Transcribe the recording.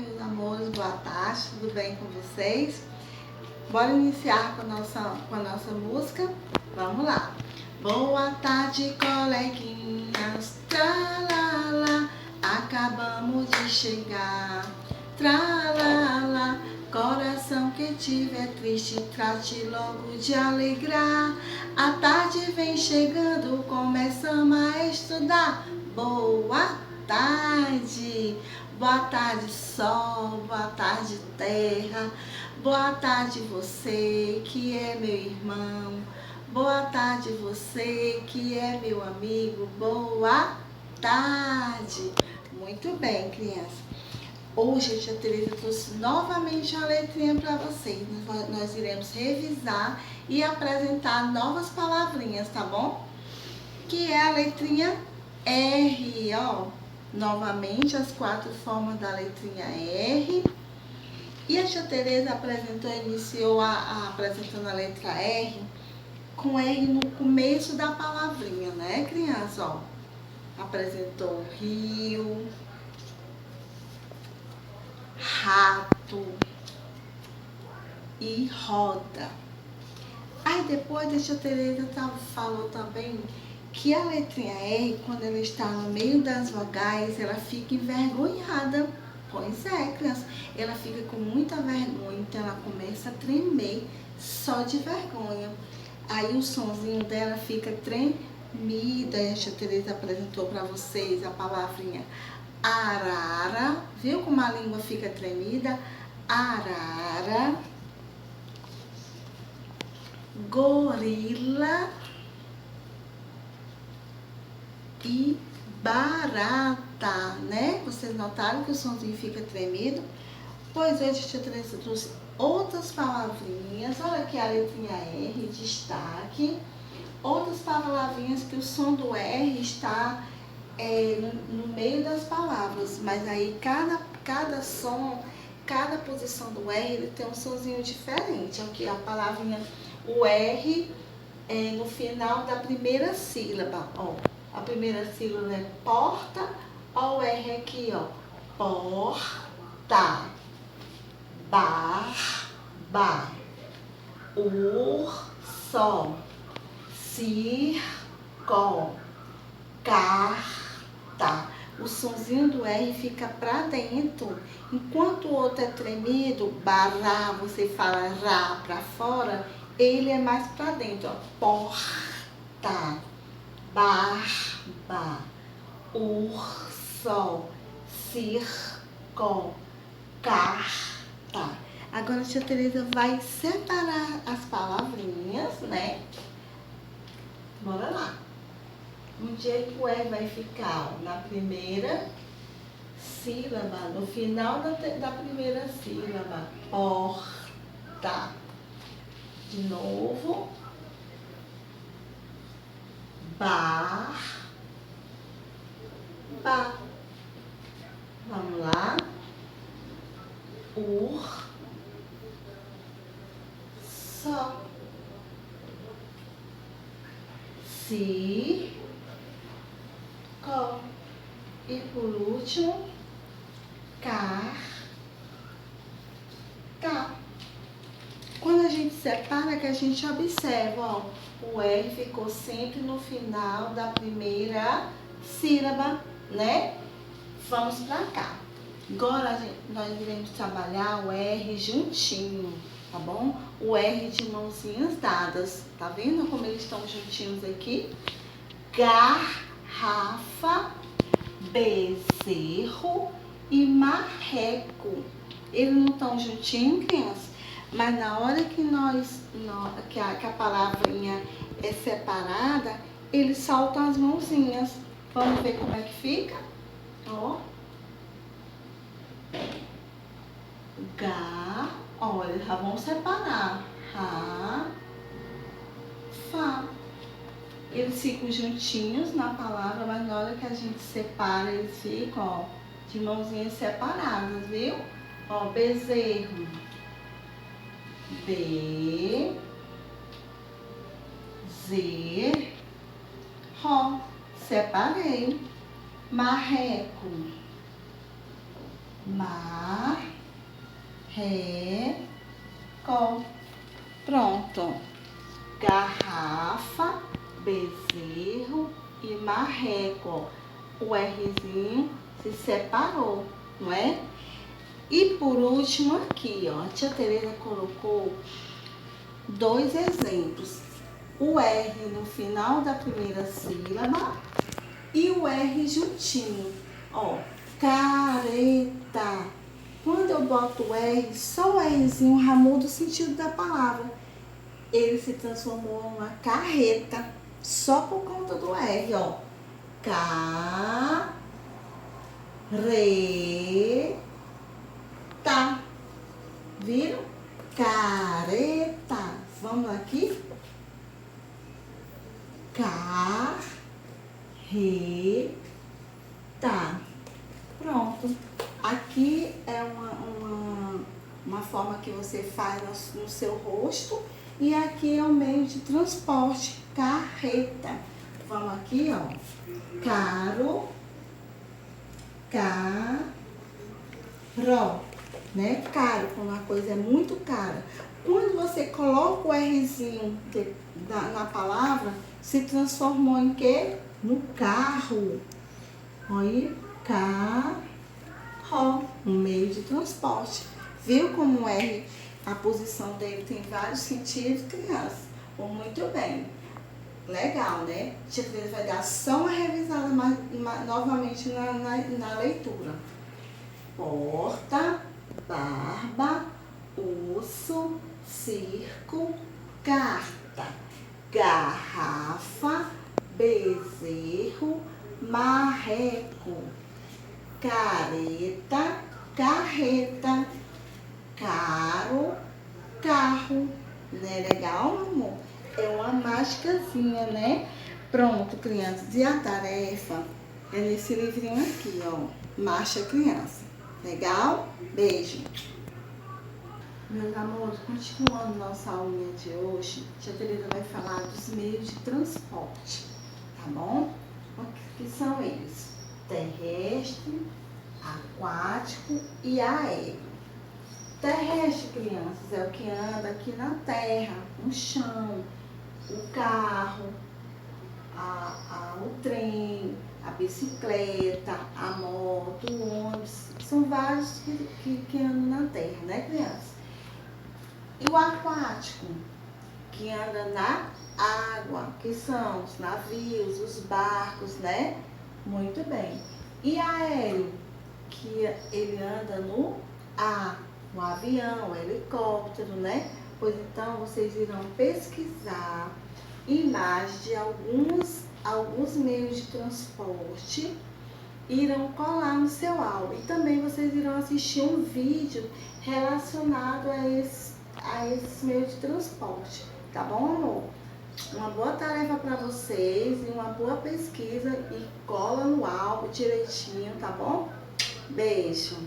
meus amores, boa tarde, tudo bem com vocês? Bora iniciar com a nossa música? Vamos lá! Boa tarde, coleguinhas, tralala, acabamos de chegar, tralala, coração que tiver triste, trate logo de alegrar, a tarde vem chegando, começamos a estudar, boa tarde! Boa tarde, sol, boa tarde, terra, boa tarde você que é meu irmão, boa tarde você que é meu amigo, boa tarde. Muito bem, criança. Hoje a tia Tereza trouxe novamente uma letrinha para vocês. Nós iremos revisar e apresentar novas palavrinhas, tá bom? Que é a letrinha R, ó. Novamente as 4 formas da letrinha R. E a tia Tereza iniciou apresentando a letra R com R no começo da palavrinha, né, criança? Ó, apresentou rio, rato e roda. Aí depois a tia Tereza falou também que a letrinha R, quando ela está no meio das vogais, ela fica envergonhada. Pois é, criança, ela fica com muita vergonha, então ela começa a tremer só de vergonha. Aí o sonzinho dela fica tremida. A tia Tereza apresentou para vocês a palavrinha arara. Viu como a língua fica tremida? Arara, gorila e barata, né? Vocês notaram que o somzinho fica tremido? Pois hoje a tia Tereza trouxe outras palavrinhas. Olha aqui a letrinha R, destaque. Outras palavrinhas que o som do R está no meio das palavras. Mas aí cada som, cada posição do R, ele tem um sonzinho diferente. Aqui a palavrinha, o R é no final da primeira sílaba, ó. A primeira sílaba é porta, ó o R aqui, ó. Porta, barba, urso, circo, carta. O sonzinho do R fica pra dentro, enquanto o outro é tremido, bará, você fala rá pra fora, ele é mais pra dentro, ó. Porta, barba, urso, circo, carta. Agora a tia Tereza vai separar as palavrinhas, né? Bora lá. Onde é que o R vai ficar? Na primeira sílaba, no final da primeira sílaba. Porta. De novo. Barba. Vamos lá. Urso. Circo. E por último, carta. Quando a gente separa, que a gente observa, ó, o R ficou sempre no final da primeira sílaba, né? Vamos pra cá. Agora nós iremos trabalhar o R juntinho, tá bom? O R de mãozinhas dadas. Tá vendo como eles estão juntinhos aqui? Garrafa, bezerro e marreco. Eles não estão juntinhos, criança? Mas na hora que a palavrinha é separada, eles soltam as mãozinhas. Vamos ver como é que fica? Ó. Olha, já vão separar. Rá, fá. Eles ficam juntinhos na palavra, mas na hora que a gente separa, eles ficam, ó, de mãozinhas separadas, viu? Ó, bezerro. B, Z, Ró. Separei. Marreco. Mar, Có. Pronto. Garrafa, bezerro e marreco. O Rzinho se separou, não é? E por último aqui, ó, a tia Tereza colocou 2 exemplos. O R no final da primeira sílaba e o R juntinho. Ó, careta. Quando eu boto o R, só o Rzinho já muda o sentido da palavra. Ele se transformou numa carreta, só por conta do R, ó. Careta. Viram? Careta. Vamos aqui? Carreta. Pronto. Aqui é uma forma que você faz no seu rosto. E aqui é o meio de transporte, carreta. Vamos aqui, ó. Caro. Caro. Né? Caro, quando uma coisa é muito cara. Quando você coloca o Rzinho na palavra, se transformou em quê? No carro. Olha, carro, um meio de transporte. Viu como o R, a posição dele tem vários sentidos, crianças? Muito bem. Legal, né? Tia Tereza vai dar só uma revisada novamente na leitura. Porta, barba, urso, circo, carta, garrafa, bezerro, marreco, careta, carreta, caro, carro. Não é legal, amor? É uma mágicazinha, né? Pronto, crianças. E a tarefa é nesse livrinho aqui, ó. Marcha Criança. Legal? Beijo. Meus amores, continuando nossa aulinha de hoje, a tia Tereza vai falar dos meios de transporte, tá bom? O que são eles? Terrestre, aquático e aéreo. Terrestre, crianças, é o que anda aqui na terra, no chão, o carro, o trem, a bicicleta, a moto, o ônibus. São vários que andam na terra, né, crianças? E o aquático, que anda na água, que são os navios, os barcos, né? Muito bem. E aéreo, que ele anda no ar, o avião, o helicóptero, né? Pois então, vocês irão pesquisar imagens de alguns meios de transporte, irão colar no seu aula. E também vocês irão assistir um vídeo relacionado a esses meios de transporte. Tá bom, amor? Uma boa tarefa para vocês e uma boa pesquisa e cola no álbum direitinho, tá bom? Beijo!